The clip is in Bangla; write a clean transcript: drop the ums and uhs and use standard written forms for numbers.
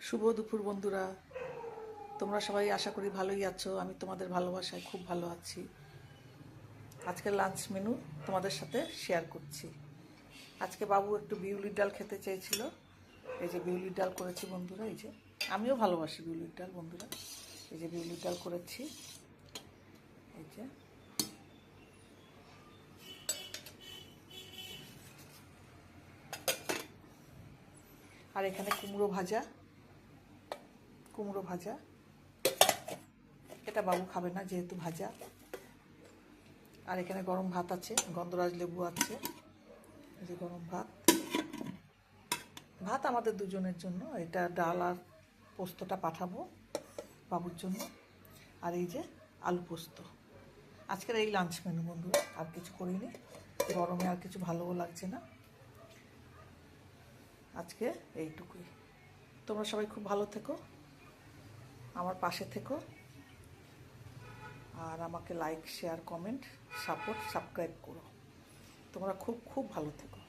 শুভ দুপুর বন্ধুরা, তোমরা সবাই আশা করি ভালোই আছো। আমি তোমাদের ভালোবাসায় খুব ভালো আছি। আজকের লাঞ্চ মেনু তোমাদের সাথে শেয়ার করছি। আজকে বাবু একটু বিউলির ডাল খেতে চেয়েছিল। এই যে বিউলির ডাল করেছি বন্ধুরা। এই যে আমিও ভালোবাসি বিউলির ডাল বন্ধুরা। এই যে বিউলির ডাল করেছি। এই যে আর এখানে কুমড়ো ভাজা। এটা বাবু খাবে না যেহেতু ভাজা। আর এখানে গরম ভাত আছে, গন্ধরাজ লেবু আছে। এই যে গরম ভাত আমাদের দুজনের জন্য। এটা ডাল আর পোস্তটা পাঠাবো বাবুর জন্য। আর এই যে আলু পোস্ত। আজকের এই লাঞ্চ মেনু বন্ধুরা, আর কিছু করিনি। গরমে আর কিছু ভালোও লাগছে না। আজকে এইটুকুই। তোমরা সবাই খুব ভালো থেকো, আমার পাশে থেকো, আর আমাকে like, share, comment, support, subscribe করো। তোমরা খুব খুব ভালো থেকো।